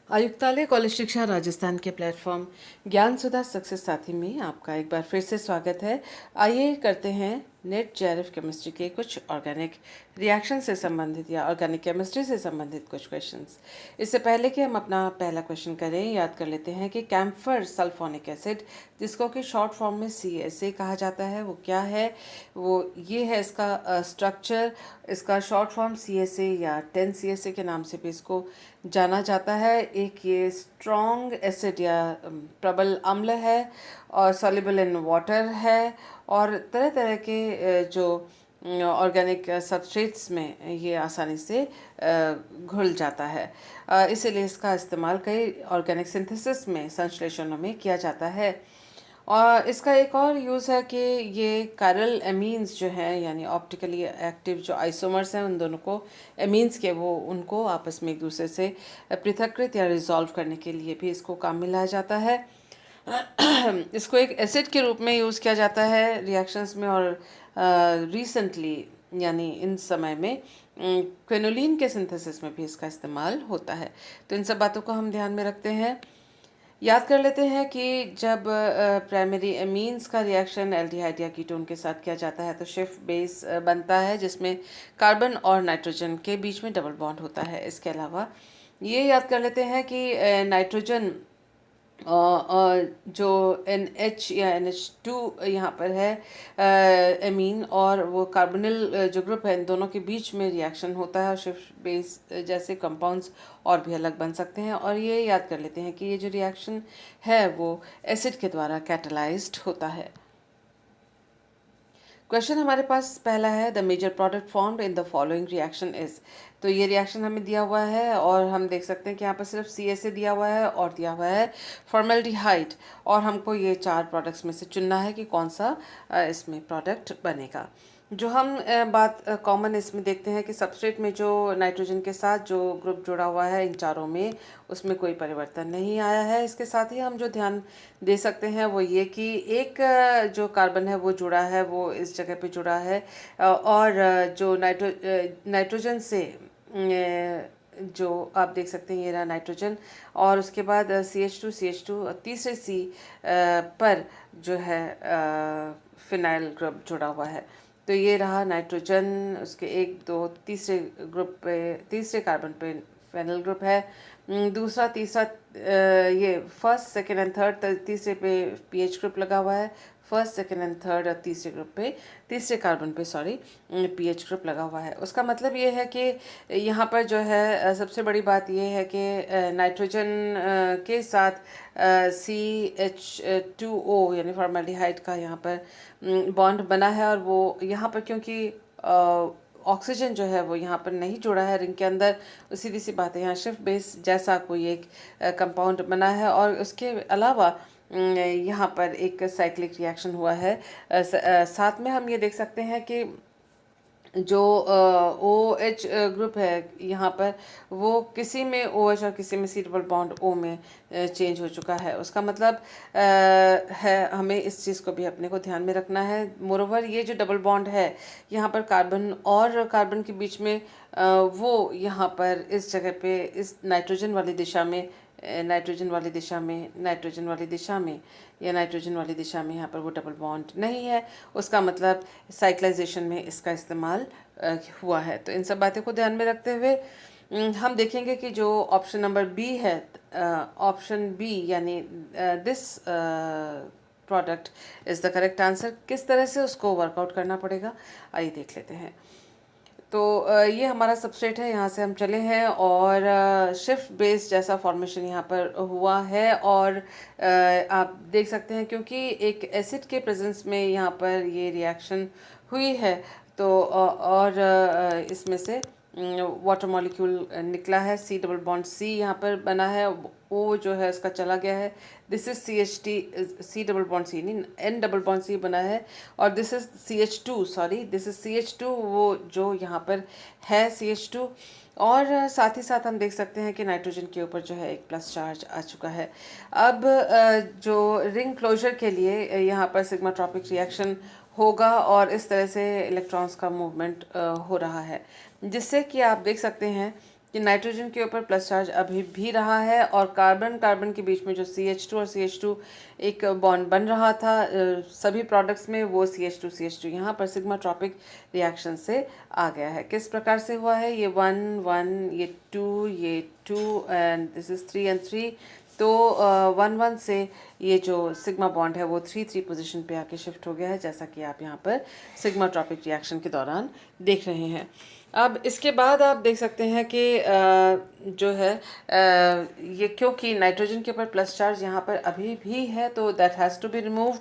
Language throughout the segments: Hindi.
आयुक्तालय कॉलेज शिक्षा राजस्थान के प्लेटफॉर्म ज्ञान सुधा सक्सेस साथी में आपका एक बार फिर से स्वागत है। आइए करते हैं नेट जेआरएफ केमिस्ट्री के कुछ ऑर्गेनिक रिएक्शन से संबंधित या ऑर्गेनिक केमिस्ट्री से संबंधित कुछ क्वेश्चंस। इससे पहले कि हम अपना पहला क्वेश्चन करें, याद कर लेते हैं कि कैम्फर सल्फोनिक एसिड, जिसको कि शॉर्ट फॉर्म में CSA कहा जाता है, वो क्या है। वो ये है इसका स्ट्रक्चर। इसका शॉर्ट फॉर्म CSA या 10 CSA के नाम से भी इसको जाना जाता है। एक ये स्ट्रॉन्ग एसिड या प्रबल अम्ल है और सॉल्युबल इन वाटर है और तरह तरह के जो ऑर्गेनिक सबस्ट्रेट्स में ये आसानी से घुल जाता है। इसीलिए इसका इस्तेमाल कई ऑर्गेनिक सिंथेसिस में, संश्लेषणों में किया जाता है। और इसका एक और यूज़ है कि ये कायरल एमीन्स जो हैं, यानी ऑप्टिकली एक्टिव जो आइसोमर्स हैं, उन दोनों को एमीन्स के वो उनको आपस में एक दूसरे से पृथक्कृत या रिजॉल्व करने के लिए भी इसको काम में लाया जाता है। इसको एक एसिड के रूप में यूज़ किया जाता है रिएक्शंस में और रिसेंटली यानी इन समय में क्विनोलिन के सिंथेसिस में भी इसका इस्तेमाल होता है। तो इन सब बातों को हम ध्यान में रखते हैं। याद कर लेते हैं कि जब प्राइमरी एमीन्स का रिएक्शन एल्डिहाइड या कीटोन के साथ किया जाता है तो शिफ्ट बेस बनता है, जिसमें कार्बन और नाइट्रोजन के बीच में डबल बॉन्ड होता है। इसके अलावा ये याद कर लेते हैं कि नाइट्रोजन जो NH या NH2 यहाँ पर है एमीन, और वो कार्बोनिल जो ग्रुप है, इन दोनों के बीच में रिएक्शन होता है और शिफ्ट बेस जैसे कंपाउंड्स और भी अलग बन सकते हैं। और ये याद कर लेते हैं कि ये जो रिएक्शन है वो एसिड के द्वारा कैटलाइज्ड होता है। क्वेश्चन हमारे पास पहला है, the major product formed in the following reaction is. तो ये रिएक्शन हमें दिया हुआ है और हम देख सकते हैं कि यहाँ पर सिर्फ CSA दिया हुआ है और दिया हुआ है फॉर्मल्डिहाइड, और हमको ये 4 प्रोडक्ट्स में से चुनना है कि कौन सा इसमें प्रोडक्ट बनेगा। जो हम बात कॉमन इसमें देखते हैं कि सबस्ट्रेट में जो नाइट्रोजन के साथ जो ग्रुप जुड़ा हुआ है इन चारों में, उसमें कोई परिवर्तन नहीं आया है। इसके साथ ही हम जो ध्यान दे सकते हैं वो ये कि एक जो कार्बन है वो जुड़ा है, वो इस जगह पे जुड़ा है और जो नाइट्रोजन से जो आप देख सकते हैं, ये रहा नाइट्रोजन, और उसके बाद CH2 तीसरे C पर जो है फिनाइल ग्रुप जुड़ा हुआ है। तो ये रहा नाइट्रोजन, उसके 1 2 तीसरे ग्रुप पे, तीसरे कार्बन पे फेनल ग्रुप है। दूसरा तीसरा ये फर्स्ट सेकेंड एंड थर्ड, तीसरे पे PH ग्रुप लगा हुआ है। फर्स्ट सेकेंड एंड थर्ड और तीसरे ग्रुप पे, तीसरे कार्बन पे सॉरी, PH ग्रुप लगा हुआ है। उसका मतलब ये है कि यहाँ पर जो है सबसे बड़ी बात ये है कि नाइट्रोजन के साथ CH2O यानी फॉर्मल्डिहाइड का यहाँ पर बॉन्ड बना है, और वो यहाँ पर क्योंकि ऑक्सीजन जो है वो यहाँ पर नहीं जुड़ा है रिंग के अंदर, सीधी सी बात है, यहाँ शिफ्ट बेस जैसा कोई एक कंपाउंड बना है। और उसके अलावा यहाँ पर एक साइक्लिक रिएक्शन हुआ है। साथ में हम ये देख सकते हैं कि जो OH ग्रुप है यहाँ पर, वो किसी में OH और किसी में C डबल बॉन्ड O में चेंज हो चुका है। उसका मतलब है हमें इस चीज़ को भी अपने को ध्यान में रखना है। मोरोवर ये जो डबल बॉन्ड है यहाँ पर कार्बन और कार्बन के बीच में, वो यहाँ पर इस जगह पे इस नाइट्रोजन वाली दिशा में, नाइट्रोजन वाली दिशा में, नाइट्रोजन वाली दिशा में या नाइट्रोजन वाली दिशा में यहाँ पर वो डबल बॉन्ड नहीं है। उसका मतलब साइक्लाइजेशन में इसका इस्तेमाल हुआ है। तो इन सब बातों को ध्यान में रखते हुए हम देखेंगे कि जो ऑप्शन नंबर बी है, ऑप्शन बी यानी this product is the correct answer. किस तरह से उसको वर्कआउट करना पड़ेगा, आइए देख लेते हैं। तो ये हमारा सबस्ट्रेट है, यहाँ से हम चले हैं और शिफ्ट बेस जैसा फॉर्मेशन यहाँ पर हुआ है। और आप देख सकते हैं क्योंकि एक एसिड के प्रेजेंस में यहाँ पर ये रिएक्शन हुई है, तो और इसमें से वाटर मॉलिक्यूल निकला है। C डबल बॉन्ड C यहाँ पर बना है, O जो है इसका चला गया है। This is CH C double bond C नहीं, N डबल बॉन्ड C बना है। और this is CH2 sorry, this is CH2, वो जो यहाँ पर है CH2। और साथ ही साथ हम देख सकते हैं कि नाइट्रोजन के ऊपर जो है एक प्लस चार्ज आ चुका है। अब जो रिंग क्लोजर के लिए यहाँ पर सिग्माट्रॉपिक रिएक्शन होगा और इस तरह से इलेक्ट्रॉन्स का मूवमेंट हो रहा है, जिससे कि आप देख सकते हैं कि नाइट्रोजन के ऊपर प्लस चार्ज अभी भी रहा है और कार्बन कार्बन के बीच में जो CH2 और CH2 एक बॉन्ड बन रहा था सभी प्रोडक्ट्स में, वो CH2 यहाँ पर सिग्मा ट्रॉपिक रिएक्शन से आ गया है। किस प्रकार से हुआ है? ये 1 1, ये 2, ये 2 एंड दिस इज 3 एंड 3। तो 1 1 से ये जो सिग्मा बॉन्ड है वो 3 3 पोजीशन पे आके शिफ्ट हो गया है, जैसा कि आप यहाँ पर सिग्मा ट्रॉपिक रिएक्शन के दौरान देख रहे हैं। अब इसके बाद आप देख सकते हैं कि जो है ये क्योंकि नाइट्रोजन के ऊपर प्लस चार्ज यहाँ पर अभी भी है, तो that has to be removed.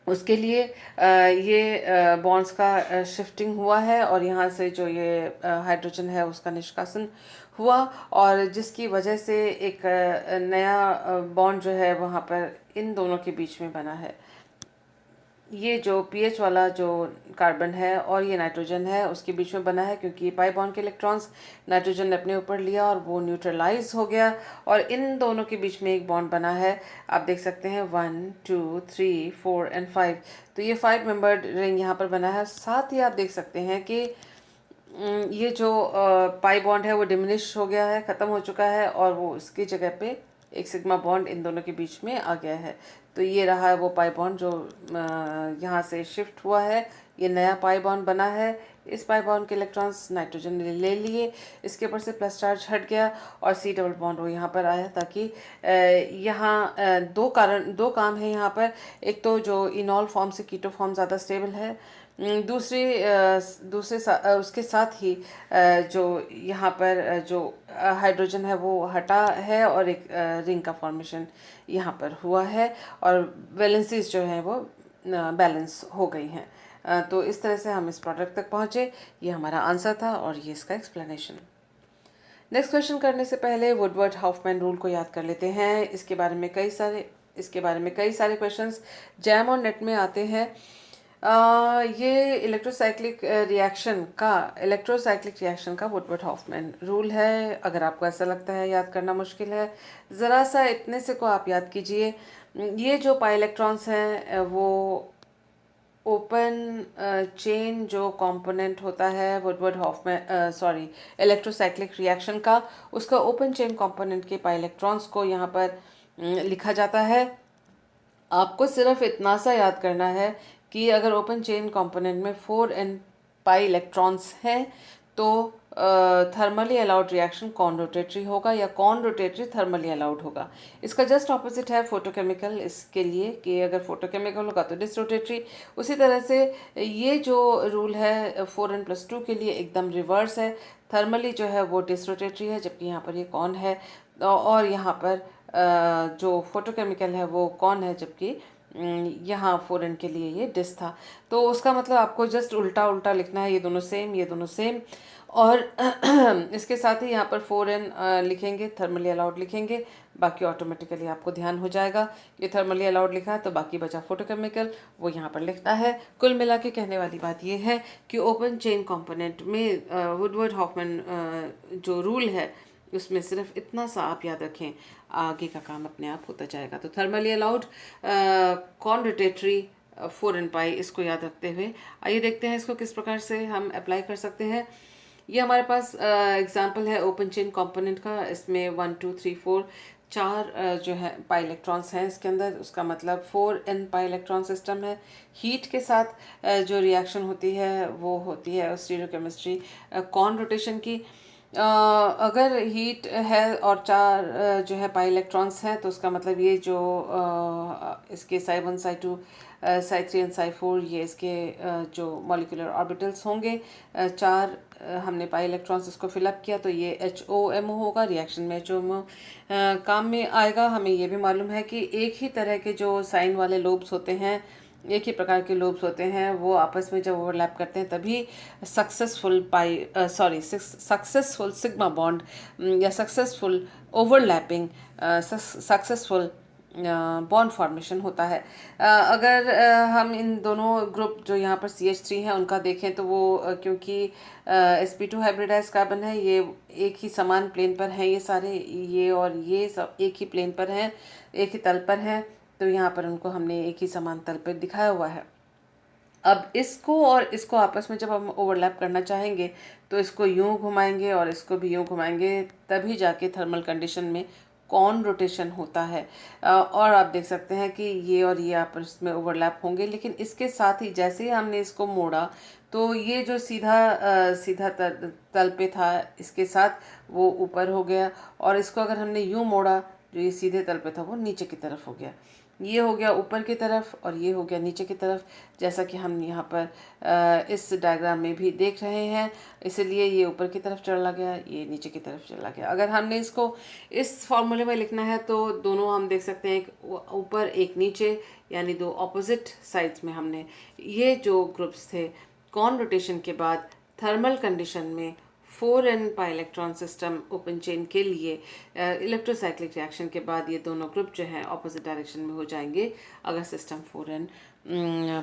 उसके लिए ये बॉन्ड्स का शिफ्टिंग हुआ है और यहाँ से जो ये हाइड्रोजन है उसका निष्कासन हुआ, और जिसकी वजह से एक नया बॉन्ड जो है वहाँ पर इन दोनों के बीच में बना है। ये जो पीएच वाला जो कार्बन है और ये नाइट्रोजन है उसके बीच में बना है, क्योंकि पाई बॉन्ड के इलेक्ट्रॉन्स नाइट्रोजन ने अपने ऊपर लिया और वो न्यूट्रलाइज हो गया और इन दोनों के बीच में एक बॉन्ड बना है। आप देख सकते हैं 1 2 3 4 एंड 5। तो ये 5 मेंबर्ड रिंग यहाँ पर बना है। साथ ही आप देख सकते हैं कि ये जो पाई बॉन्ड है वो डिमिनिश हो गया है, ख़त्म हो चुका है, और वो उसकी जगह पे एक सिग्मा बॉन्ड इन दोनों के बीच में आ गया है। तो ये रहा है वो पाई बॉन्ड जो यहाँ से शिफ्ट हुआ है, ये नया पाई बॉन्ड बना है। इस पाई बॉन्ड के इलेक्ट्रॉन्स नाइट्रोजन ने ले लिए, इसके ऊपर से प्लस चार्ज हट गया और C डबल बॉन्ड वो यहाँ पर आया, ताकि यहाँ दो काम है यहाँ पर। एक तो जो इनॉल फॉर्म से कीटो फॉर्म ज़्यादा स्टेबल है, उसके साथ ही जो यहाँ पर जो हाइड्रोजन है वो हटा है और एक रिंग का फॉर्मेशन यहाँ पर हुआ है और वैलेंसीज जो है वो बैलेंस हो गई हैं। तो इस तरह से हम इस प्रोडक्ट तक पहुँचे। ये हमारा आंसर था और ये इसका एक्सप्लेनेशन। नेक्स्ट क्वेश्चन करने से पहले वुडवर्ड हॉफमैन रूल को याद कर लेते हैं। इसके बारे में कई सारे क्वेश्चंस जैम और नेट में आते हैं। ये इलेक्ट्रोसाइक्लिक रिएक्शन का वुडवर्ड हॉफमैन रूल है। अगर आपको ऐसा लगता है याद करना मुश्किल है, ज़रा सा इतने से को आप याद कीजिए। ये जो पाई इलेक्ट्रॉन्स हैं वो ओपन चेन जो कंपोनेंट होता है वुडवर्ड हॉफमैन इलेक्ट्रोसाइक्लिक रिएक्शन का, उसका ओपन चेन कंपोनेंट के पाई इलेक्ट्रॉन्स को यहाँ पर लिखा जाता है। आपको सिर्फ इतना सा याद करना है कि अगर ओपन चेन कंपोनेंट में 4n पाई इलेक्ट्रॉन्स हैं तो thermally allowed reaction conrotatory होगा या कॉन रोटेटरी थर्मली अलाउड होगा। इसका जस्ट ऑपोजिट है फोटोकेमिकल, इसके लिए कि अगर फोटोकेमिकल होगा तो डिसरोटेटरी। उसी तरह से ये जो रूल है 4n+2 के लिए एकदम रिवर्स है। थर्मली जो है वो डिसरोटेटरी है, जबकि यहाँ पर ये कॉन है, और यहाँ पर जो फोटोकेमिकल है वो कॉन है, जबकि यहाँ 4n के लिए ये डिस था। तो उसका मतलब आपको जस्ट उल्टा उल्टा लिखना है, ये दोनों सेम, ये दोनों सेम। और इसके साथ ही यहाँ पर 4n लिखेंगे, थर्मली अलाउड लिखेंगे, बाकी ऑटोमेटिकली आपको ध्यान हो जाएगा। ये थर्मली अलाउड लिखा है तो बाकी बचा फोटोकेमिकल, वो यहाँ पर लिखना है। कुल मिला के कहने वाली बात ये है कि ओपन चेन कंपोनेंट में वुडवर्ड हॉफमैन जो रूल है उसमें सिर्फ इतना सा आप याद रखें, आगे का काम अपने आप होता जाएगा। तो thermally allowed, conrotatory, 4n pi, इसको याद रखते हुए आइए देखते हैं इसको किस प्रकार से हम अप्लाई कर सकते हैं। ये हमारे पास एग्जांपल है ओपन चेन कंपोनेंट का। इसमें 1 2 3 4 चार जो है पाई इलेक्ट्रॉन्स हैं इसके अंदर, उसका मतलब 4n पाई इलेक्ट्रॉन सिस्टम है। हीट के साथ जो रिएक्शन होती है वो होती है स्टीरियोकेमिस्ट्री कॉन रोटेशन की। अगर हीट है और चार जो है पाई इलेक्ट्रॉन्स हैं तो उसका मतलब ये जो इसके psi1 psi2 psi3 and psi4 ये इसके जो मॉलिक्यूलर ऑर्बिटल्स होंगे, चार हमने पाई इलेक्ट्रॉन्स इसको फिलअप किया तो ये HOMO होगा। रिएक्शन में HOMO काम में आएगा। हमें ये भी मालूम है कि एक ही तरह के जो साइन वाले लोब्स होते हैं, एक ही प्रकार के लोब्स होते हैं, वो आपस में जब ओवरलैप करते हैं तभी सक्सेसफुल सिग्मा बॉन्ड या successful overlapping successful bond formation होता है। अगर हम इन दोनों ग्रुप जो यहाँ पर CH3 हैं उनका देखें तो वो क्योंकि sp2 हाइब्रिडाइज कार्बन है, ये एक ही समान प्लेन पर हैं, ये सारे ये और ये सब एक ही प्लेन पर हैं, एक ही तल पर हैं, तो यहाँ पर उनको हमने एक ही समान तल पर दिखाया हुआ है। अब इसको और इसको आपस में जब हम ओवरलैप करना चाहेंगे तो इसको यूं घुमाएंगे और इसको भी यूं घुमाएंगे, तभी जाके थर्मल कंडीशन में कॉन रोटेशन होता है। और आप देख सकते हैं कि ये और ये आपस में ओवरलैप होंगे, लेकिन इसके साथ ही जैसे ही हमने इसको मोड़ा तो ये जो सीधा तल पे था, इसके साथ वो ऊपर हो गया, और इसको अगर हमने यूं मोड़ा, जो ये सीधे तल पे था वो नीचे की तरफ हो गया। ये हो गया ऊपर की तरफ और ये हो गया नीचे की तरफ, जैसा कि हम यहाँ पर इस डायग्राम में भी देख रहे हैं। इसलिए ये ऊपर की तरफ चला गया, ये नीचे की तरफ चला गया। अगर हमने इसको इस फॉर्मूले में लिखना है तो दोनों हम देख सकते हैं, एक ऊपर एक नीचे, यानी दो ऑपोजिट साइड्स में हमने ये जो ग्रुप्स थे कॉन रोटेशन के बाद थर्मल कंडीशन में 4n pi electron system open chain के लिए इलेक्ट्रोसाइक्लिक रिएक्शन के बाद ये दोनों ग्रुप जो हैं ऑपोजिट डायरेक्शन में हो जाएंगे अगर सिस्टम 4n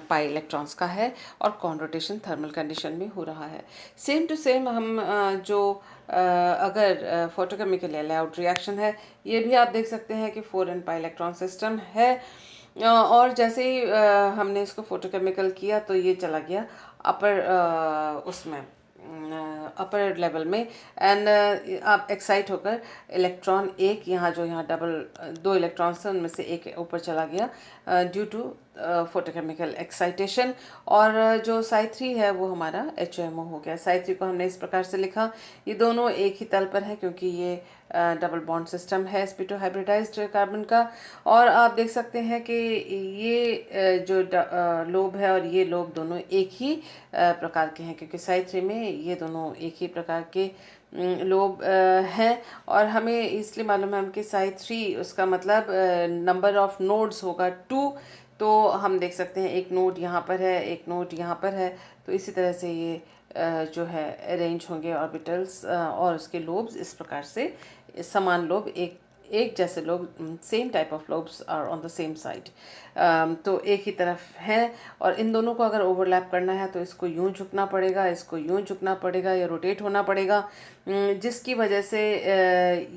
पाई इलेक्ट्रॉन्स का है और कॉन रोटेशन थर्मल कंडीशन में हो रहा है। सेम टू सेम हम अगर फोटोकेमिकल अलाउड रिएक्शन है, ये भी आप देख सकते हैं कि 4n पाई इलेक्ट्रॉन सिस्टम है। और जैसे ही हमने इसको फोटोकेमिकल किया तो ये चला गया अपर उसमें अपर लेवल में, एंड आप एक्साइट होकर इलेक्ट्रॉन एक यहाँ डबल दो इलेक्ट्रॉन्स थे, उनमें से एक ऊपर चला गया ड्यू टू फोटोकेमिकल एक्साइटेशन। और जो साई 3 है वो हमारा HMO हो गया। साई 3 को हमने इस प्रकार से लिखा, ये दोनों एक ही तल पर है क्योंकि ये डबल बॉन्ड सिस्टम है sp2 हाइब्रिडाइज्ड कार्बन का। और आप देख सकते हैं कि ये जो लोब है और ये लोब दोनों एक ही प्रकार के हैं, क्योंकि साई 3 में ये दोनों एक ही प्रकार के लोब हैं। और हमें इसलिए मालूम है कि साई 3 उसका मतलब नंबर ऑफ नोड्स होगा 2। तो हम देख सकते हैं एक नोड यहाँ पर है, एक नोड यहाँ पर है, तो इसी तरह से ये जो है अरेंज होंगे ऑर्बिटल्स और उसके लोब्स इस प्रकार से समान लोब, एक जैसे lobe, same type of lobes are on the same side, तो एक ही तरफ हैं। और इन दोनों को अगर ओवरलैप करना है तो इसको यूं झुकना पड़ेगा, इसको यूं झुकना पड़ेगा, या रोटेट होना पड़ेगा, जिसकी वजह से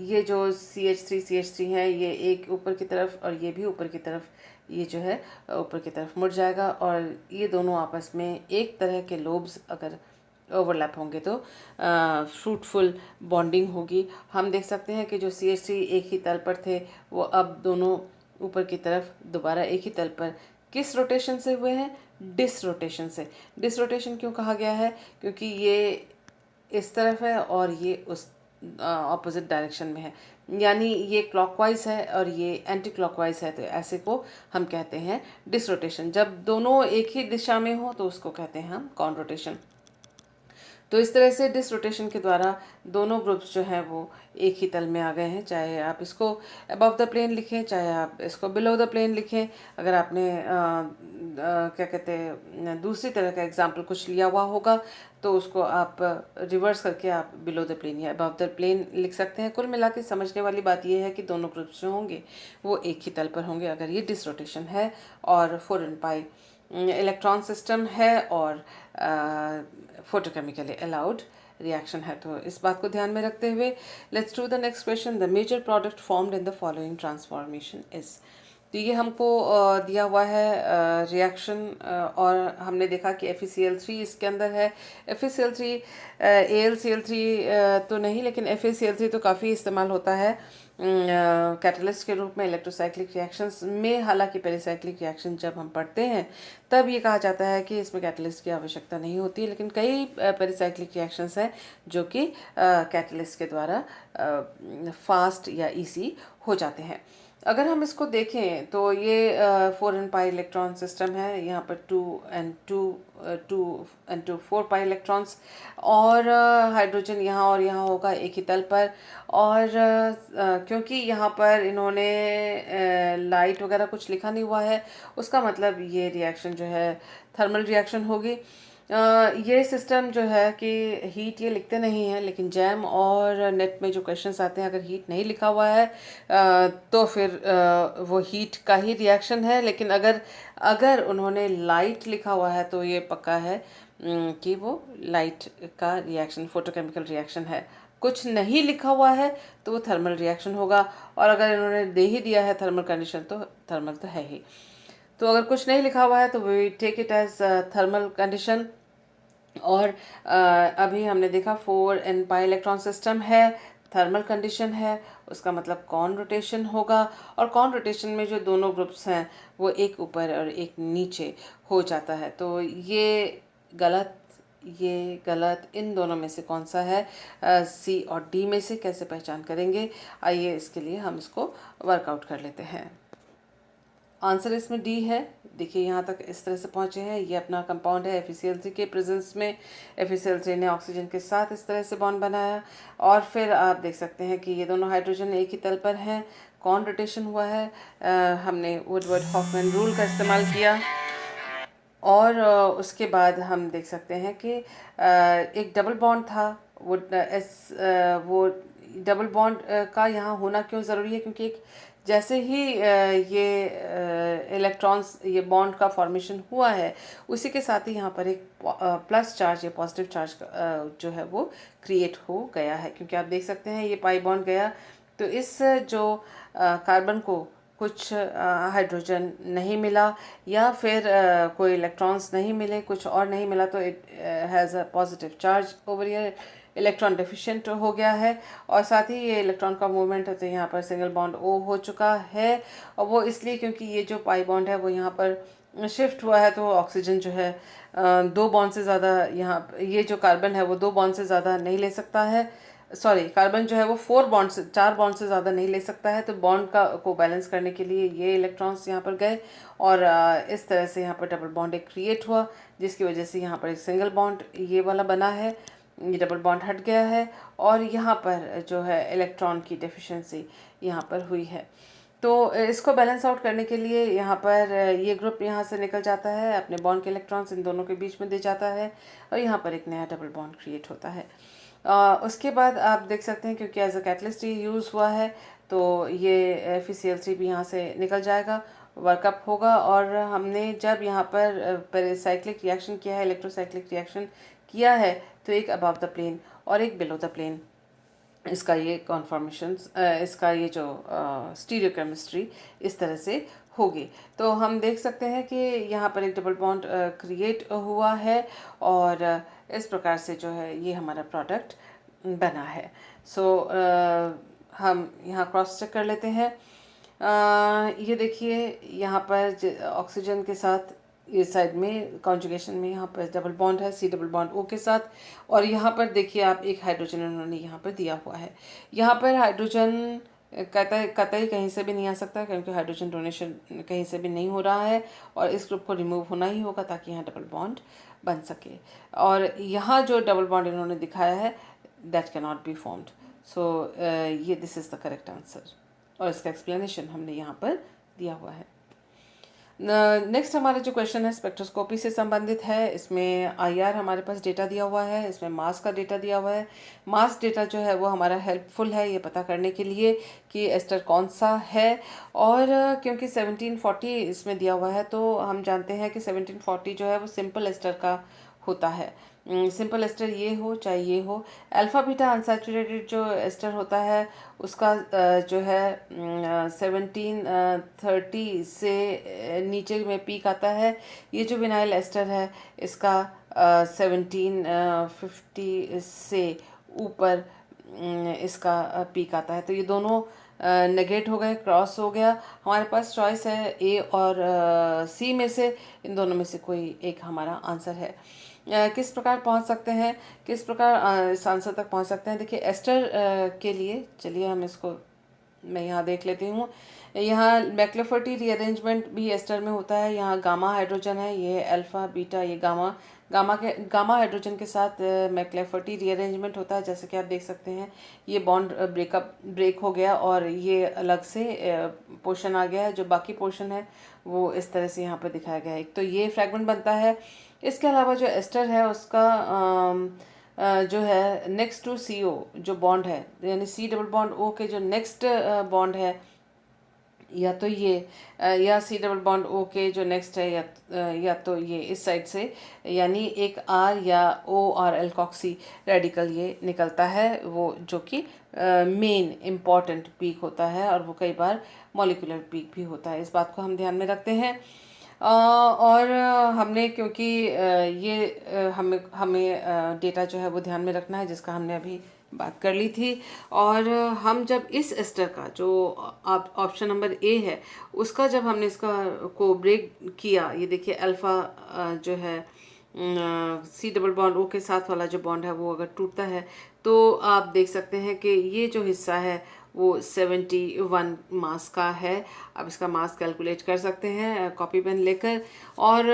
ये जो CH3 है ये एक ऊपर की तरफ और ये भी ऊपर की तरफ, ये जो है ऊपर की तरफ मुड़ जाएगा। और ये दोनों आपस में एक तरह के लोब्स अगर ओवरलैप होंगे तो फ्रूटफुल बॉन्डिंग होगी। हम देख सकते हैं कि जो CH3 एक ही तल पर थे वो अब दोनों ऊपर की तरफ दोबारा एक ही तल पर किस रोटेशन से हुए हैं? डिस रोटेशन से। डिस रोटेशन क्यों कहा गया है? क्योंकि ये इस तरफ है और ये उस ऑपोजिट डायरेक्शन में है, यानी ये क्लॉकवाइज है और ये एंटी क्लॉकवाइज है, तो ऐसे को हम कहते हैं डिस रोटेशन। जब दोनों एक ही दिशा में हो तो उसको कहते हैं हम कॉन रोटेशन। तो इस तरह से डिस रोटेशन के द्वारा दोनों ग्रुप्स जो हैं वो एक ही तल में आ गए हैं, चाहे आप इसको अबव द प्लेन लिखें, चाहे आप इसको बिलो द प्लेन लिखें। अगर आपने क्या कहते हैं दूसरी तरह का एग्जाम्पल कुछ लिया हुआ होगा तो उसको आप रिवर्स करके आप बिलो द प्लेन या अबव द प्लेन लिख सकते हैं। कुल मिला के समझने वाली बात यह है कि दोनों ग्रुप्स जो होंगे वो एक ही तल पर होंगे अगर ये डिस रोटेशन है और 4n पाई इलेक्ट्रॉन सिस्टम है और फोटोकेमिकली अलाउड रिएक्शन है। तो इस बात को ध्यान में रखते हुए let's do the next question. The major product formed in the following transformation is. तो ये हमको दिया हुआ है रिएक्शन, और हमने देखा कि FeCl3 इसके अंदर है। FeCl3 AlCl3 तो नहीं, लेकिन FeCl3 तो काफ़ी इस्तेमाल होता है कैटलिस्ट के रूप में इलेक्ट्रोसाइक्लिक रिएक्शंस में। हालांकि पेरिसाइक्लिक रिएक्शन जब हम पढ़ते हैं तब ये कहा जाता है कि इसमें कैटलिस्ट की आवश्यकता नहीं होती, लेकिन कई पेरिसाइक्लिक रिएक्शंस हैं जो कि कैटलिस्ट के द्वारा फास्ट या इजी हो जाते हैं। अगर हम इसको देखें तो ये 4n पाई इलेक्ट्रॉन सिस्टम है, यहाँ पर 2 4 पाई इलेक्ट्रॉन्स, और हाइड्रोजन यहाँ और यहाँ होगा एक ही तल पर। और क्योंकि यहाँ पर इन्होंने लाइट वगैरह कुछ लिखा नहीं हुआ है, उसका मतलब ये रिएक्शन जो है थर्मल रिएक्शन होगी। ये सिस्टम जो है कि हीट ये लिखते नहीं हैं, लेकिन जैम और नेट में जो क्वेश्चंस आते हैं अगर हीट नहीं लिखा हुआ है तो फिर वो हीट का ही रिएक्शन है। लेकिन अगर उन्होंने लाइट लिखा हुआ है तो ये पक्का है कि वो लाइट का रिएक्शन फोटोकेमिकल रिएक्शन है। कुछ नहीं लिखा हुआ है तो वो थर्मल रिएक्शन होगा, और अगर इन्होंने दे ही दिया है थर्मल कंडीशन तो थर्मल तो है ही। तो अगर कुछ नहीं लिखा हुआ है तो we take it as thermal condition. और अभी हमने देखा 4n पाई इलेक्ट्रॉन सिस्टम है, थर्मल कंडीशन है, उसका मतलब कॉन रोटेशन होगा। और कॉन रोटेशन में जो दोनों ग्रुप्स हैं वो एक ऊपर और एक नीचे हो जाता है। तो गलत ये गलत, इन दोनों में से कौन सा है? सी और डी में से कैसे पहचान करेंगे? आइए इसके लिए हम इसको वर्कआउट कर लेते हैं। आंसर इसमें डी है। देखिए यहाँ तक इस तरह से पहुँचे हैं। ये अपना कंपाउंड है FeCl3 के प्रेजेंस में। FeCl3 ने ऑक्सीजन के साथ इस तरह से बॉन्ड बनाया और फिर आप देख सकते हैं कि ये दोनों हाइड्रोजन एक ही तल पर हैं। कॉन रोटेशन हुआ है। हमने वुडवर्ड हॉफमैन रूल का इस्तेमाल किया और उसके बाद हम देख सकते हैं कि एक डबल बॉन्ड था। वो डबल बॉन्ड का यहाँ होना क्यों ज़रूरी है? क्योंकि एक जैसे ही ये इलेक्ट्रॉन्स, ये बॉन्ड का फॉर्मेशन हुआ है, उसी के साथ ही यहाँ पर एक प्लस चार्ज या पॉजिटिव चार्ज जो है वो क्रिएट हो गया है। क्योंकि आप देख सकते हैं ये पाई बॉन्ड गया तो इस जो कार्बन को कुछ हाइड्रोजन नहीं मिला या फिर कोई इलेक्ट्रॉन्स नहीं मिले, कुछ और नहीं मिला, तो it has a positive charge over here, electron deficient हो गया है। और साथ ही ये इलेक्ट्रॉन का मूवमेंट है तो यहाँ पर सिंगल बॉन्ड ओ हो चुका है। और वो इसलिए क्योंकि ये जो पाई बॉन्ड है वो यहाँ पर शिफ्ट हुआ है, तो ऑक्सीजन जो है 2 बॉन्ड से ज़्यादा, यहाँ ये जो कार्बन है वो 2 बॉन्ड से ज़्यादा नहीं ले सकता है। सॉरी, कार्बन जो है वो 4 बॉन्ड से ज़्यादा नहीं ले सकता है। तो बॉन्ड को बैलेंस करने के लिए ये इलेक्ट्रॉन्स यहाँ पर गए और इस तरह से यहाँ पर डबल बॉन्ड एक क्रिएट हुआ, जिसकी वजह से यहाँ पर एक सिंगल बॉन्ड ये वाला बना है। ये डबल बॉन्ड हट गया है और यहाँ पर जो है इलेक्ट्रॉन की डेफिशिएंसी यहाँ पर हुई है। तो इसको बैलेंस आउट करने के लिए यहाँ पर ये ग्रुप यहाँ से निकल जाता है, अपने बॉन्ड के इलेक्ट्रॉन्स इन दोनों के बीच में दे जाता है और यहाँ पर एक नया डबल बॉन्ड क्रिएट होता है। उसके बाद आप देख सकते हैं क्योंकि एज अ कैटलिस्ट ये यूज़ हुआ है तो ये FeCl3 भी यहाँ से निकल जाएगा, वर्कअप होगा। और हमने जब यहाँ पर पेरिसाइक्लिक रिएक्शन किया है, इलेक्ट्रोसाइक्लिक रिएक्शन किया है, तो एक अबव द प्लेन और एक बिलो द प्लेन, इसका ये कॉन्फॉर्मेशंस, इसका ये जो स्टीरियोकेमिस्ट्री इस तरह से होगी। तो हम देख सकते हैं कि यहाँ पर एक डबल बॉन्ड क्रिएट हुआ है और इस प्रकार से जो है ये हमारा प्रोडक्ट बना है। सो हम यहाँ क्रॉस चेक कर लेते हैं। ये देखिए यहाँ पर ऑक्सीजन के साथ ये साइड में कॉन्जुगेशन में यहाँ पर डबल बॉन्ड है, C डबल बॉन्ड O के साथ। और यहाँ पर देखिए आप एक हाइड्रोजन उन्होंने यहाँ पर दिया हुआ है। यहाँ पर हाइड्रोजन कतई कहीं से भी नहीं आ सकता क्योंकि हाइड्रोजन डोनेशन कहीं से भी नहीं हो रहा है और इस ग्रुप को रिमूव होना ही होगा ताकि यहाँ डबल बॉन्ड बन सके। और यहाँ जो डबल बॉन्ड इन्होंने दिखाया है that can not be formed. So ये this is the correct answer और इसका एक्सप्लेनेशन हमने यहाँ पर दिया हुआ है। नेक्स्ट हमारा जो क्वेश्चन है स्पेक्ट्रोस्कोपी से संबंधित है। इसमें IR हमारे पास डेटा दिया हुआ है, इसमें मास का डेटा दिया हुआ है। मास डेटा जो है वो हमारा हेल्पफुल है ये पता करने के लिए कि एस्टर कौन सा है। और क्योंकि 1740 इसमें दिया हुआ है तो हम जानते हैं कि 1740 जो है वो सिंपल एस्टर का होता है। सिंपल एस्टर ये हो चाहे ये हो। अल्फ़ा बीटा अनसैचुरेटेड जो एस्टर होता है उसका जो है 1730 से नीचे में पीक आता है। ये जो विनाइल एस्टर है इसका 1750 से ऊपर इसका पीक आता है। तो ये दोनों नेगेट हो गए, क्रॉस हो गया। हमारे पास चॉइस है A और C में से, इन दोनों में से कोई एक हमारा आंसर है। किस प्रकार पहुंच सकते हैं, किस प्रकार इस आंसर तक पहुंच सकते हैं? देखिए एस्टर के लिए चलिए हम इसको मैं यहाँ देख लेती हूँ। यहाँ मैक्लोफर्टी रीअरेंजमेंट भी एस्टर में होता है। यहाँ गामा हाइड्रोजन है, ये अल्फ़ा बीटा, ये गामा गामा हाइड्रोजन के साथ मैक्लोफर्टी रीअरेंजमेंट होता है। जैसे कि आप देख सकते हैं ये बॉन्ड ब्रेक हो गया और ये अलग से पोर्शन आ गया है। जो बाकी पोर्शन है वो इस तरह से यहाँ पर दिखाया गया है। एक तो ये फ्रैगमेंट बनता है। इसके अलावा जो एस्टर है उसका जो है नेक्स्ट टू CO जो बॉन्ड है, यानी C डबल बॉन्ड O के जो नेक्स्ट बॉन्ड है या तो ये या C डबल बॉन्ड O के जो नेक्स्ट है या तो ये इस साइड से, यानी एक R या O और एल्कोक्सी रेडिकल ये निकलता है, वो जो कि मेन इम्पॉर्टेंट पीक होता है और वो कई बार मॉलिक्यूलर पीक भी होता है। इस बात को हम ध्यान में रखते हैं। और हमने क्योंकि ये हमें हमें डेटा जो है वो ध्यान में रखना है, जिसका हमने अभी बात कर ली थी। और हम जब इस एस्टर का जो ऑप्शन नंबर ए है उसका जब हमने इसका को ब्रेक किया, ये देखिए अल्फ़ा जो है सी डबल बॉन्ड ओ के साथ वाला जो बॉन्ड है वो अगर टूटता है तो आप देख सकते हैं कि ये जो हिस्सा है वो 71 मास का है। अब इसका मास कैलकुलेट कर सकते हैं कॉपी पेन लेकर। और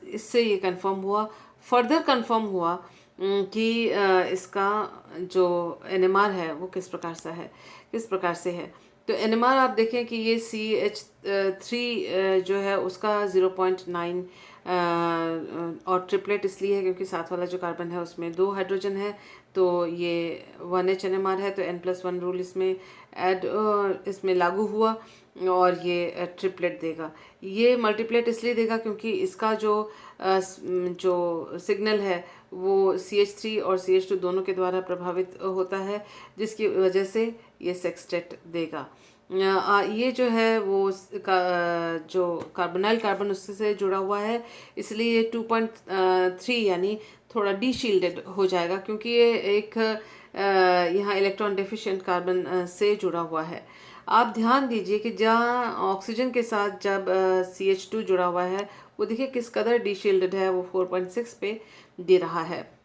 इससे ये कंफर्म हुआ, फर्दर कंफर्म हुआ कि इसका जो एनएमआर है वो किस प्रकार से है। तो एनएमआर आप देखें कि ये CH3 जो है उसका 0.9 और ट्रिपलेट इसलिए है क्योंकि साथ वाला जो कार्बन है उसमें 2 हाइड्रोजन है, तो ये 1H NMR है, तो N+1 रूल इसमें लागू हुआ और ये ट्रिपलेट देगा। ये मल्टीप्लेट इसलिए देगा क्योंकि इसका जो सिग्नल है वो CH3 और CH2 दोनों के द्वारा प्रभावित होता है, जिसकी वजह से ये सेक्सटेट देगा। ये जो है वो जो कार्बोनाइल कार्बन उससे से जुड़ा हुआ है, इसलिए ये 2.3 यानी थोड़ा डी शील्डेड हो जाएगा क्योंकि ये एक यहाँ इलेक्ट्रॉन डेफिशिएंट कार्बन से जुड़ा हुआ है। आप ध्यान दीजिए कि जहाँ ऑक्सीजन के साथ जब CH2 जुड़ा हुआ है वो देखिए किस कदर डी शील्डेड है, वो 4.6 पे दे रहा है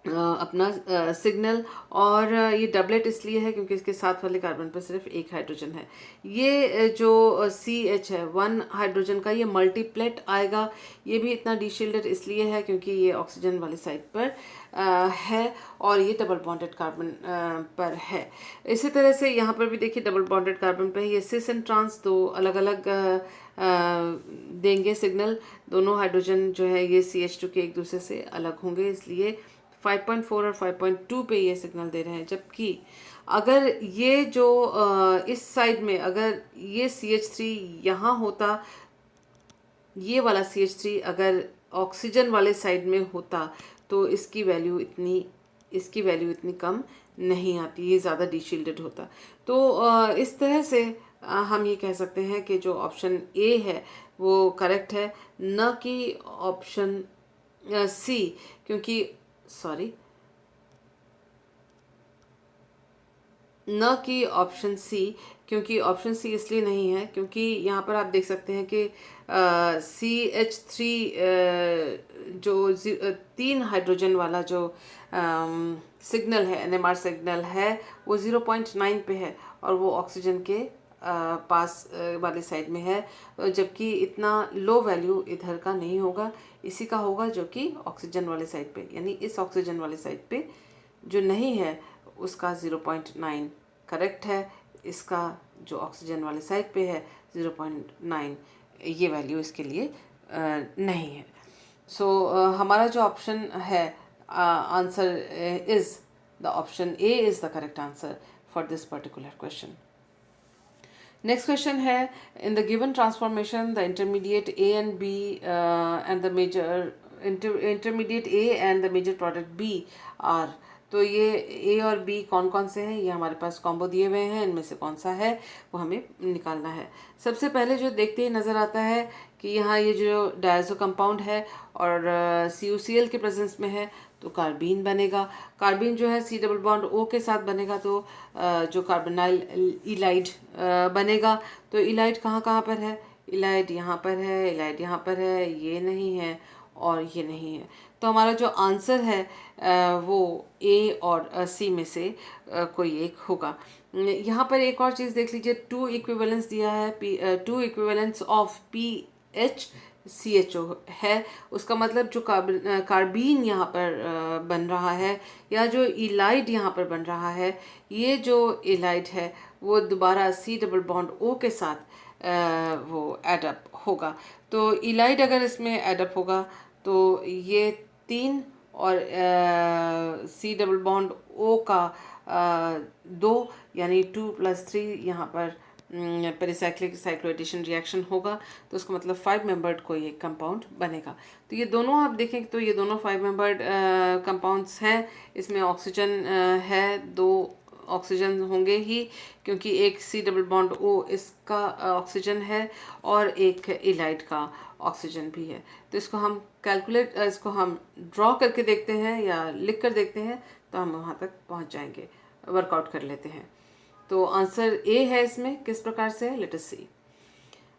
अपना सिग्नल। और ये डबलेट इसलिए है क्योंकि इसके साथ वाले कार्बन पर सिर्फ एक हाइड्रोजन है। ये जो CH है 1 हाइड्रोजन का, ये मल्टीप्लेट आएगा। ये भी इतना डीशील्डेड इसलिए है क्योंकि ये ऑक्सीजन वाली साइड पर है और ये डबल बॉन्डेड कार्बन पर है। इसी तरह से यहाँ पर भी देखिए डबल बॉन्डेड कार्बन पर ये सिस एंड ट्रांस दो अलग अलग देंगे सिग्नल। दोनों हाइड्रोजन जो है ये CH2 के एक दूसरे से अलग होंगे, इसलिए 5.4 और 5.2 पे ये सिग्नल दे रहे हैं। जबकि अगर ये जो इस साइड में अगर ये CH3 यहाँ होता, ये वाला CH3 अगर ऑक्सीजन वाले साइड में होता तो इसकी वैल्यू इतनी कम नहीं आती, ये ज़्यादा डीशील्डेड होता। तो इस तरह से हम ये कह सकते हैं कि जो ऑप्शन ए है वो करेक्ट है, न कि ऑप्शन सी, क्योंकि सॉरी न कि ऑप्शन सी, क्योंकि ऑप्शन सी इसलिए नहीं है क्योंकि यहाँ पर आप देख सकते हैं कि CH3 जो 3 हाइड्रोजन वाला जो सिग्नल है, NMR सिग्नल है, वो 0.9 पे है और वो ऑक्सीजन के पास वाली साइड में है, जबकि इतना लो वैल्यू इधर का नहीं होगा, इसी का होगा जो कि ऑक्सीजन वाले साइड पे, यानी इस ऑक्सीजन वाले साइड पे जो नहीं है उसका 0.9 करेक्ट है, इसका जो ऑक्सीजन वाले साइड पे है 0.9 ये वैल्यू इसके लिए नहीं है। सो हमारा जो ऑप्शन है answer is the option A is the correct answer for this particular question. Next question है, in the given transformation the intermediate A and B and the major intermediate A and the major product B are. तो ये ए और बी कौन कौन से हैं, ये हमारे पास कॉम्बो दिए हुए हैं, इनमें से कौन सा है वो हमें निकालना है। सबसे पहले जो देखते ही नज़र आता है कि यहाँ ये जो डायज़ो कंपाउंड है और CuCl के प्रेजेंस में है तो कार्बीन बनेगा। कार्बीन जो है C डबल बॉन्ड O के साथ बनेगा तो जो कार्बोनाइल इलाइड बनेगा। तो इलाइड कहाँ कहाँ पर है, इलाइड यहाँ पर है, इलाइड यहाँ पर है, ये नहीं है और ये नहीं है। तो हमारा जो आंसर है वो ए और सी में से कोई एक होगा। यहाँ पर एक और चीज़ देख लीजिए, 2 इक्विवेलेंस दिया है, 2 इक्विवेलेंस ऑफ PHCHO है। उसका मतलब जो कार्बीन यहाँ पर बन रहा है या जो इलाइड यहाँ पर बन रहा है, ये जो इलाइड है वो दोबारा C डबल बॉन्ड O के साथ वो एडअप होगा। तो इलाइड अगर इसमें एडअप होगा तो ये 3 और C डबल बॉन्ड O का 2 यानी 2 + 3 यहाँ पर पेरिसाइक्लिक साइक्लोएडिशन रिएक्शन होगा, तो उसका मतलब 5 मेंबर्ड कोई एक कंपाउंड बनेगा। तो ये दोनों आप देखें तो ये दोनों 5 मेंबर्ड कंपाउंड्स हैं। इसमें ऑक्सीजन है 2 ऑक्सीजन होंगे ही, क्योंकि एक C डबल बॉन्ड O इसका ऑक्सीजन है और एक इलाइड का ऑक्सीजन भी है। तो इसको हम ड्रॉ करके देखते हैं या लिख कर देखते हैं, तो हम वहाँ तक पहुँच जाएंगे। वर्कआउट कर लेते हैं। तो आंसर ए है इसमें। किस प्रकार से है, लेट अस सी।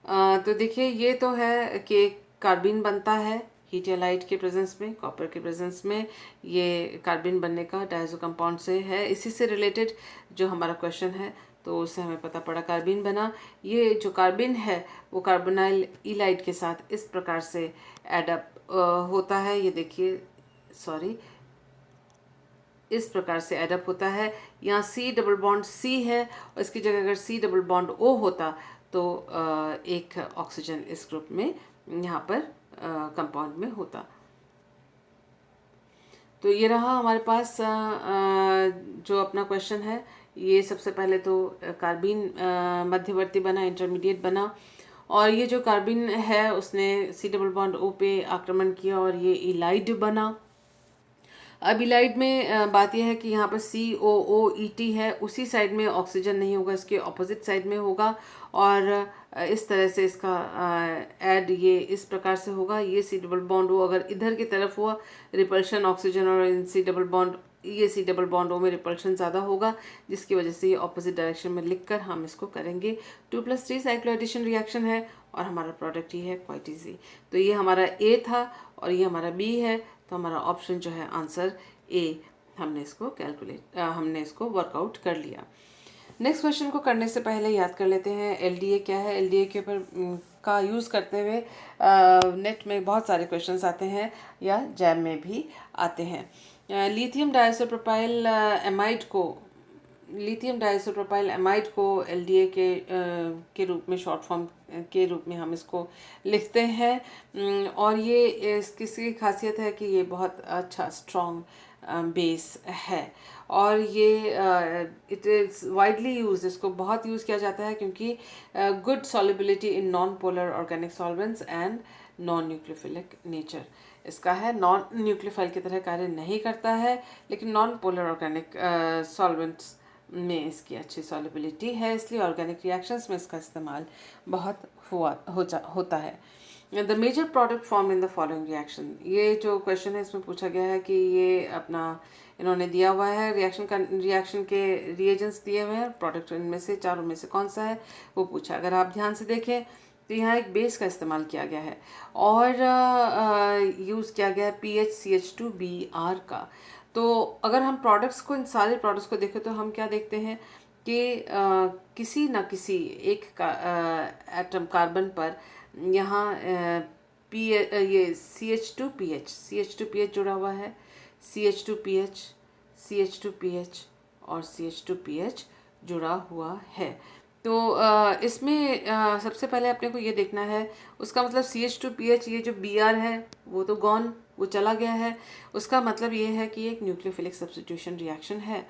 तो देखिए, ये तो है कि कार्बिन बनता है हीट या लाइट के प्रेजेंस में, कॉपर के प्रेजेंस में। ये कार्बिन बनने का डायज़ो कंपाउंड से है, इसी से रिलेटेड जो हमारा क्वेश्चन है, तो उससे हमें पता पड़ा कार्बिन बना। ये जो कार्बिन है वो कार्बोनाइल इलाइड के साथ इस प्रकार से एडअप होता है। ये देखिए, सॉरी, इस प्रकार से एडअप होता है। यहाँ C डबल बॉन्ड C है और इसकी जगह अगर C डबल बॉन्ड O होता तो एक ऑक्सीजन इस ग्रुप में यहाँ पर कंपाउंड में होता। तो ये रहा हमारे पास जो अपना क्वेश्चन है। ये सबसे पहले तो कार्बिन मध्यवर्ती बना, इंटरमीडिएट बना, और ये जो कार्बिन है उसने C डबल बॉन्ड O पे आक्रमण किया और ये इलाइड बना। अब इलाइड में बात यह है कि यहाँ पर COOET है, उसी साइड में ऑक्सीजन नहीं होगा, इसके ऑपोजिट साइड में होगा। और इस तरह से इसका ऐड ये इस प्रकार से होगा। ये C डबल बॉन्ड O अगर इधर की तरफ हुआ, रिपल्शन ऑक्सीजन, और इन C डबल बॉन्ड ये C डबल बॉन्ड O में रिपल्शन ज़्यादा होगा, जिसकी वजह से ये ऑपोजिट डायरेक्शन में लिखकर हम इसको करेंगे। 2+3 साइक्लोएडिशन रिएक्शन है और हमारा प्रोडक्ट ये है, क्वाइट ईजी। तो ये हमारा A था और ये हमारा B है। तो हमारा ऑप्शन जो है आंसर ए, हमने इसको वर्कआउट कर लिया। नेक्स्ट क्वेश्चन को करने से पहले याद कर लेते हैं एलडीए क्या है। एलडीए के ऊपर का यूज़ करते हुए नेट में बहुत सारे क्वेश्चंस आते हैं या जैम में भी आते हैं। लिथियम डाइसोप्रोपाइल एमाइड को एलडीए के रूप में, शॉर्ट फॉर्म के रूप में हम इसको लिखते हैं। और ये किसकी खासियत है कि ये बहुत अच्छा स्ट्रॉन्ग बेस है, और ये इट इज़ वाइडली यूज, इसको बहुत यूज़ किया जाता है क्योंकि good solubility in non polar organic solvents and non nucleophilic nature इसका है। नॉन न्यूक्लियोफाइल की तरह कार्य नहीं करता है, लेकिन नॉन पोलर ऑर्गेनिक सॉल्वेंट्स में इसकी अच्छी सॉल्युबिलिटी है, इसलिए ऑर्गेनिक रिएक्शंस में इसका इस्तेमाल बहुत होता है। The major product form in the following reaction, ये जो क्वेश्चन है इसमें पूछा गया है कि ये अपना इन्होंने दिया हुआ है रिएक्शन के रिएजेंट्स दिए हुए हैं, प्रोडक्ट इनमें से चारों में से कौन सा है वो पूछा। अगर आप ध्यान से देखें तो यहाँ एक बेस का इस्तेमाल किया गया है और यूज़ किया गया है PHCH2Br का। तो अगर हम प्रोडक्ट्स को, इन सारे प्रोडक्ट्स को देखें तो हम क्या देखते हैं कि किसी न किसी एक एटम कार्बन पर यहाँ ये CH2PH जुड़ा हुआ है, CH2PH और CH2PH जुड़ा हुआ है। तो इसमें सबसे पहले अपने को ये देखना है, उसका मतलब CH2PH, ये जो Br है वो तो गॉन, वो चला गया है, उसका मतलब ये है कि एक न्यूक्लियोफिलिक सब्स्टिट्यूशन रिएक्शन है।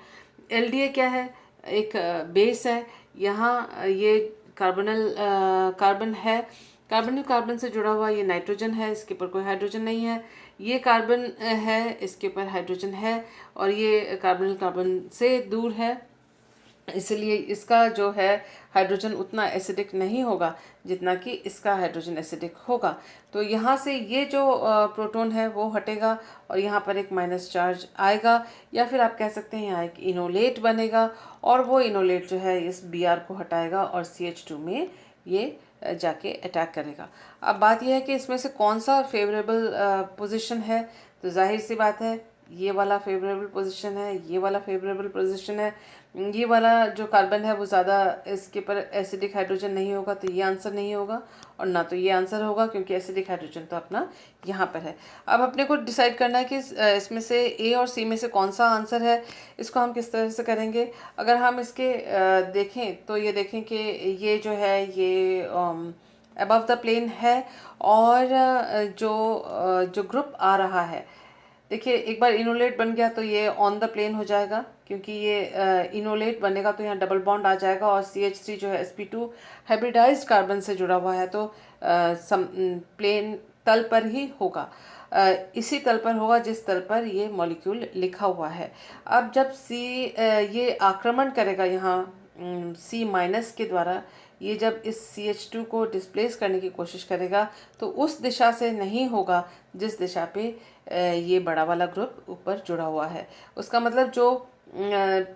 एलडीए क्या है, एक बेस है। यहाँ ये कार्बन है, कार्बन से जुड़ा हुआ ये नाइट्रोजन है, इसके ऊपर कोई हाइड्रोजन नहीं है। ये कार्बन है, इसके ऊपर हाइड्रोजन है, और ये कार्बन से दूर है, इसलिए इसका जो है हाइड्रोजन उतना एसिडिक नहीं होगा जितना कि इसका हाइड्रोजन एसिडिक होगा। तो यहाँ से ये जो प्रोटॉन है वो हटेगा और यहाँ पर एक माइनस चार्ज आएगा, या फिर आप कह सकते हैं यहाँ एक इनोलेट बनेगा, और वो इनोलेट जो है इस Br को हटाएगा और CH2 में ये जाके अटैक करेगा। अब बात यह है कि इसमें से कौन सा फेवरेबल पोजीशन है, तो जाहिर सी बात है ये वाला फेवरेबल पोजीशन है, ये वाला फेवरेबल पोजीशन है। ये वाला जो कार्बन है वो ज़्यादा, इसके पर एसिडिक हाइड्रोजन नहीं होगा, तो ये आंसर नहीं होगा, और ना तो ये आंसर होगा क्योंकि एसिडिक हाइड्रोजन तो अपना यहाँ पर है। अब अपने को डिसाइड करना है कि इसमें से ए और सी में से कौन सा आंसर है। इसको हम किस तरह से करेंगे, अगर हम इसके देखें तो ये देखें कि ये जो है ये अबव द प्लेन है, और जो ग्रुप आ रहा है, देखिए एक बार इनोलेट बन गया तो ये ऑन द प्लेन हो जाएगा, क्योंकि ये इनोलेट बनेगा तो यहाँ डबल बॉन्ड आ जाएगा, और CH3 जो है sp2 हाइब्रिडाइज्ड कार्बन से जुड़ा हुआ है, तो प्लेन तल पर ही होगा, इसी तल पर होगा जिस तल पर ये मॉलिक्यूल लिखा हुआ है। अब जब ये आक्रमण करेगा यहाँ C- के द्वारा, ये जब इस CH2 को डिस्प्लेस करने की कोशिश करेगा तो उस दिशा से नहीं होगा जिस दिशा पे ये बड़ा वाला ग्रुप ऊपर जुड़ा हुआ है। उसका मतलब जो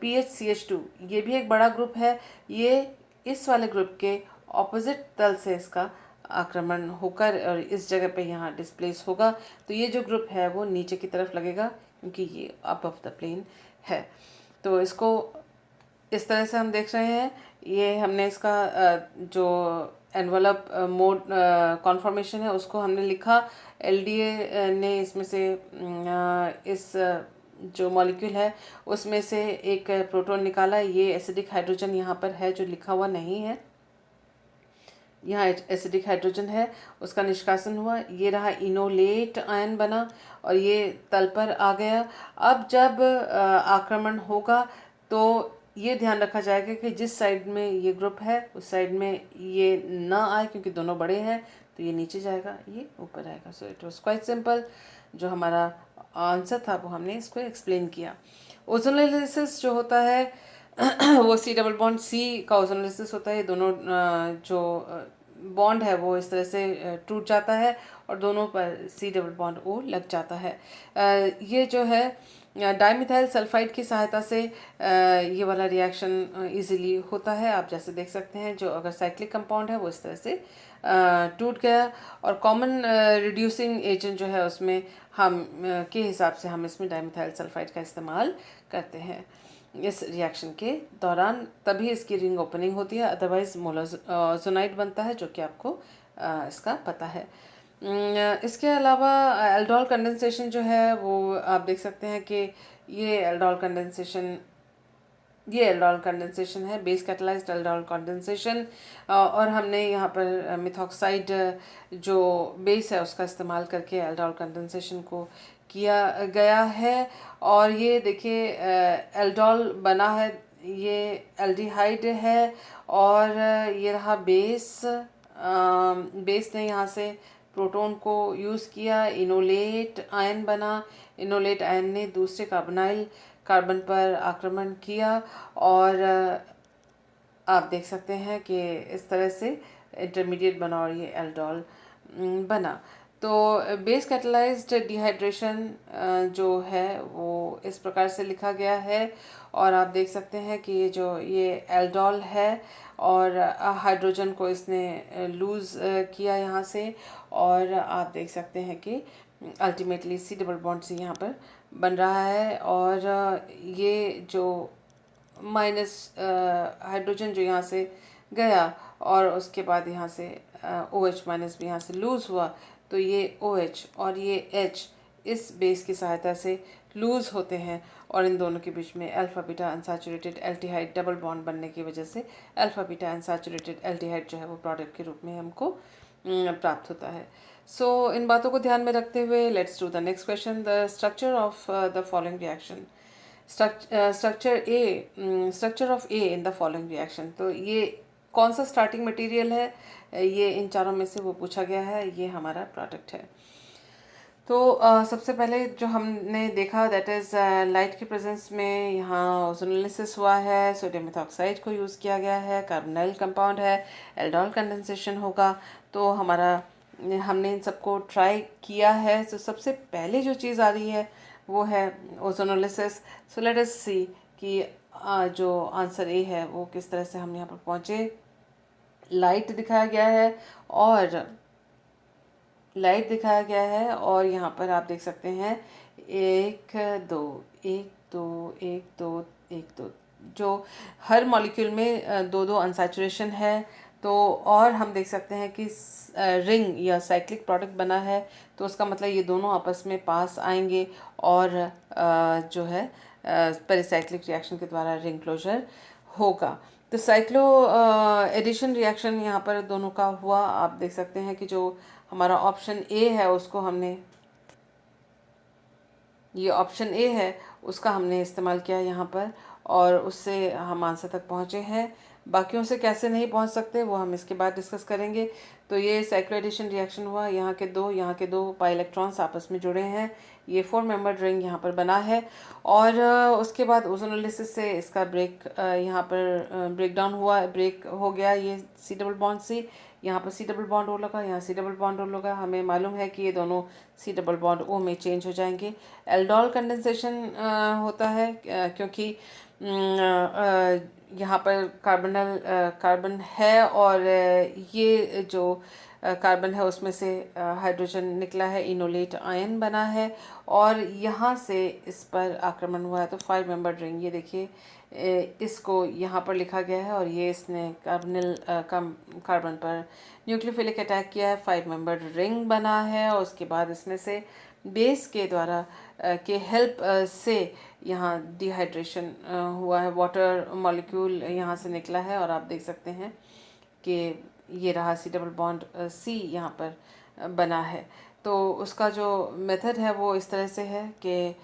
PHCH2 ये भी एक बड़ा ग्रुप है, ये इस वाले ग्रुप के ऑपोजिट तल से इसका आक्रमण होकर और इस जगह पे यहाँ डिस्प्लेस होगा। तो ये जो ग्रुप है वो नीचे की तरफ लगेगा क्योंकि ये अबव द प्लेन है। तो इसको इस तरह से हम देख रहे हैं। ये हमने इसका जो एनवलप मोड कॉन्फॉर्मेशन है उसको हमने लिखा। LDA ने इसमें से इस जो मॉलिक्यूल है उसमें से एक प्रोटॉन निकाला। ये एसिडिक हाइड्रोजन यहाँ पर है जो लिखा हुआ नहीं है, यहाँ एसिडिक हाइड्रोजन है, उसका निष्कासन हुआ, ये रहा इनोलेट आयन बना और ये तल पर आ गया। अब जब आक्रमण होगा तो ये ध्यान रखा जाएगा कि जिस साइड में ये ग्रुप है उस साइड में ये ना आए क्योंकि दोनों बड़े हैं, तो ये नीचे जाएगा, ये ऊपर आएगा। So it was quite simple. जो हमारा आंसर था वो हमने इसको एक्सप्लेन किया। ओजोनोलिसिस जो होता है वो C⋅C का ओजोनोलिसिस होता है। ये दोनों जो बॉन्ड है वो इस तरह से टूट जाता है और दोनों पर C⋅O लग जाता है। ये जो है डाइमिथाइल सल्फाइड की सहायता से ये वाला रिएक्शन इजीली होता है। आप जैसे देख सकते हैं जो अगर साइक्लिक कंपाउंड है वो इस तरह से टूट गया। और कॉमन रिड्यूसिंग एजेंट जो है उसमें हम के हिसाब से हम इसमें डाइमिथाइल सल्फाइड का इस्तेमाल करते हैं इस रिएक्शन के दौरान, तभी इसकी रिंग ओपनिंग होती है। अदरवाइज मोलाजोनाइड बनता है जो कि आपको इसका पता है। इसके अलावा एल्डोल कंडेंसेशन जो है वो आप देख सकते हैं कि ये एल्डोल कंडेंसेशन है, बेस कैटलाइज्ड एल्डोल कंडेंसेशन। और हमने यहाँ पर मिथॉक्साइड जो बेस है उसका इस्तेमाल करके एल्डोल कंडेंसेशन को किया गया है। और ये देखिए एल्डोल बना है, ये एल्डिहाइड है और ये रहा बेस। बेस ने यहाँ से प्रोटॉन को यूज़ किया, इनोलेट आयन बना, इनोलेट आयन ने दूसरे कार्बन पर आक्रमण किया और आप देख सकते हैं कि इस तरह से इंटरमीडिएट बना और ये एल्डोल बना। तो बेस कैटलाइज्ड डिहाइड्रेशन जो है वो इस प्रकार से लिखा गया है और आप देख सकते हैं कि ये एल्डोल है और हाइड्रोजन को इसने लूज़ किया यहाँ से और आप देख सकते हैं कि अल्टीमेटली C⋅C यहाँ पर बन रहा है। और ये जो माइनस हाइड्रोजन जो यहाँ से गया और उसके बाद यहाँ से OH- भी यहाँ से लूज़ हुआ, तो ये OH और ये H इस बेस की सहायता से लूज़ होते हैं और इन दोनों के बीच में alpha beta unsaturated aldehyde double bond बनने की वजह से अल्फा बीटा अनसैचुरेटेड एल्डिहाइड जो है वो प्रोडक्ट के रूप में हमको प्राप्त होता है। सो इन बातों को ध्यान में रखते हुए let's do the next question. The structure of the following reaction, structure of A in the following reaction. तो ये कौन सा स्टार्टिंग मटेरियल है, ये इन चारों में से वो पूछा गया है, ये हमारा प्रोडक्ट है। तो सबसे पहले जो हमने देखा दैट इज़ लाइट के प्रेजेंस में यहाँ ओजोनोलिसिस हुआ है, सोडियम मेथॉक्साइड को यूज़ किया गया है, कार्बोनाइल कंपाउंड है, एल्डोल कंडेंसेशन होगा। तो हमने इन सबको ट्राई किया है। तो सबसे पहले जो चीज़ आ रही है वो है ओजोनोलिसिस। सो लेट अस सी कि जो आंसर ए है वो किस तरह से हम यहाँ पर पहुँचे। लाइट दिखाया गया है और यहाँ पर आप देख सकते हैं 1 2 1 2 1 2 1 2, जो हर मॉलिक्यूल में दो दो अनसैचुरेशन है। तो और हम देख सकते हैं कि रिंग या साइक्लिक प्रोडक्ट बना है, तो उसका मतलब ये दोनों आपस में पास आएंगे और जो है पेरिसाइक्लिक रिएक्शन के द्वारा रिंग क्लोजर होगा। तो साइक्लो एडिशन रिएक्शन यहाँ पर दोनों का हुआ। आप देख सकते हैं कि जो हमारा ऑप्शन ए है उसको हमने, ये ऑप्शन ए है उसका हमने इस्तेमाल किया यहाँ पर और उससे हम आंसर तक पहुँचे हैं। बाकियों से कैसे नहीं पहुंच सकते वो हम इसके बाद डिस्कस करेंगे। तो ये साइक्लोएडिशन रिएक्शन हुआ, यहाँ के दो पाई इलेक्ट्रॉन्स आपस में जुड़े हैं, ये 4 मेंबर्ड रिंग यहाँ पर बना है। और उसके बाद ओजोनोलिसिस से इसका यहाँ पर ब्रेक डाउन हुआ, ब्रेक हो गया ये सी डबल बॉन्ड से। यहाँ पर सी डबल बॉन्ड ओ लगा, यहाँ सी डबल बॉन्ड ओ लगा। हमें मालूम है कि ये दोनों सी डबल बॉन्ड ओ में चेंज हो जाएंगे। एल्डोल कंडेंसेशन होता है क्योंकि यहाँ पर कार्बन है और ये जो कार्बन है उसमें से हाइड्रोजन निकला है, इनोलेट आयन बना है और यहाँ से इस पर आक्रमण हुआ है। तो 5 मेंबर्ड रिंग ये देखिए, इसको यहाँ पर लिखा गया है और ये इसने कार्बन पर न्यूक्लियोफिलिक अटैक किया है, 5 मेंबर्ड रिंग बना है। और उसके बाद इसमें से बेस के द्वारा के हेल्प से यहाँ डिहाइड्रेशन हुआ है, वाटर मॉलिक्यूल यहाँ से निकला है और आप देख सकते हैं कि ये रहा सी डबल बॉन्ड सी यहाँ पर बना है। तो उसका जो मेथड है वो इस तरह से है कि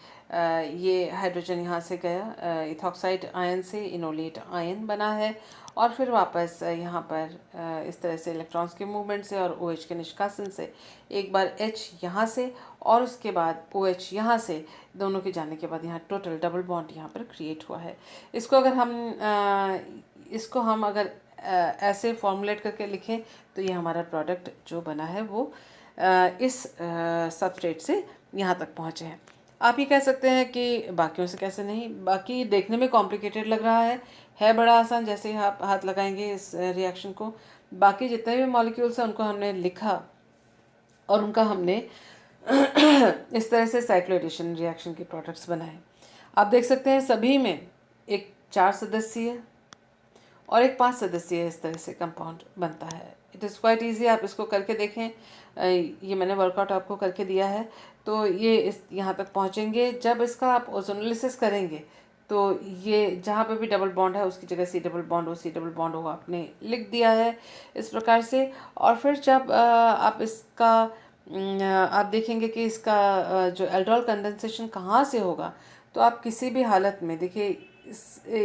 ये हाइड्रोजन यहाँ से गया, इथॉक्साइड आयन से इनोलेट आयन बना है और फिर वापस यहाँ पर इस तरह से इलेक्ट्रॉन्स के मूवमेंट से और OH के निष्कासन से एक बार H यहाँ से और उसके बाद OH यहाँ से, दोनों के जाने के बाद यहाँ टोटल डबल बॉन्ड यहाँ पर क्रिएट हुआ है। इसको हम अगर ऐसे फॉर्मुलेट करके लिखें तो ये हमारा प्रोडक्ट जो बना है वो इस सबस्ट्रेट से यहाँ तक पहुँचे हैं। आप ये कह सकते हैं कि बाकियों से कैसे नहीं, बाकी देखने में कॉम्प्लिकेटेड लग रहा है बड़ा आसान, जैसे ही आप हाथ लगाएंगे इस रिएक्शन को। बाकी जितने भी मॉलिक्यूल्स हैं उनको हमने लिखा और उनका हमने इस तरह से साइक्लोएडिशन रिएक्शन के प्रोडक्ट्स बनाए। आप देख सकते हैं सभी में एक 4 सदस्यीय और एक 5 सदस्यीय इस तरह से कंपाउंड बनता है। इट इज़ क्वाइट ईजी, आप इसको करके देखें। ये मैंने वर्कआउट आपको करके दिया है। तो ये इस यहाँ तक पहुँचेंगे। जब इसका आप ओजोनोलिसिस करेंगे तो ये जहाँ पे भी डबल बॉन्ड है उसकी जगह सी डबल बॉन्ड हो आपने लिख दिया है इस प्रकार से। और फिर जब आप इसका आप देखेंगे कि इसका जो एल्डोल कंडेंसेशन कहाँ से होगा, तो आप किसी भी हालत में देखिए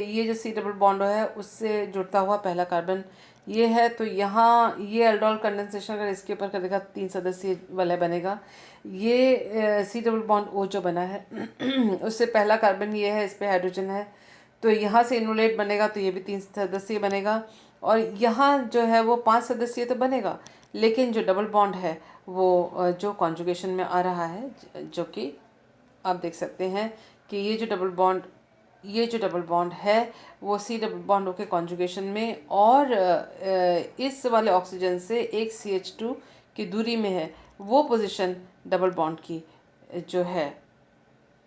ये जो सी डबल बॉन्ड है उससे जुड़ता हुआ पहला कार्बन ये है, तो यहाँ ये एल्डोल कंडेंसेशन अगर इसके ऊपर करेगा 3 सदस्यीय वलय बनेगा। ये सी डबल बॉन्ड ओ जो बना है उससे पहला कार्बन ये है, इस पे हाइड्रोजन है, तो यहाँ से इनोलेट बनेगा तो ये भी 3 सदस्यीय बनेगा। और यहाँ जो है वो 5 सदस्यीय तो बनेगा, लेकिन जो डबल बॉन्ड है वो जो कॉन्जुगेशन में आ रहा है, जो कि आप देख सकते हैं कि ये जो डबल बॉन्ड है वो सी डबल बॉन्ड के कॉन्जुगेशन में और इस वाले ऑक्सीजन से एक CH2 की दूरी में है, वो पोजीशन डबल बॉन्ड की जो है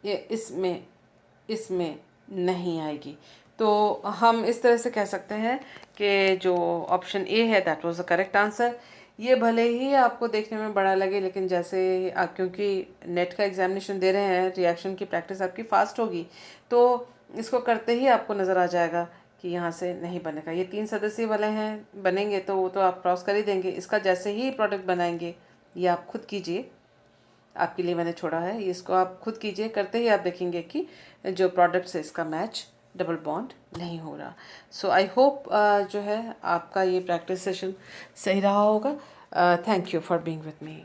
ये इसमें नहीं आएगी। तो हम इस तरह से कह सकते हैं कि जो ऑप्शन ए है that was the correct answer. ये भले ही आपको देखने में बड़ा लगे, लेकिन जैसे आप क्योंकि नेट का एग्जामिनेशन दे रहे हैं, रिएक्शन की प्रैक्टिस आपकी फास्ट होगी, तो इसको करते ही आपको नज़र आ जाएगा कि यहाँ से नहीं बनेगा। ये 3 सदस्यीय वाले हैं, बनेंगे तो वो तो आप क्रॉस कर ही देंगे। इसका जैसे ही प्रोडक्ट बनाएंगे ये आप खुद कीजिए, आपके लिए मैंने छोड़ा है, इसको आप खुद कीजिए। करते ही आप देखेंगे कि जो प्रोडक्ट से इसका मैच डबल बॉन्ड नहीं हो रहा। सो आई होप जो है आपका ये प्रैक्टिस सेशन सही रहा होगा। Thank you for being with me.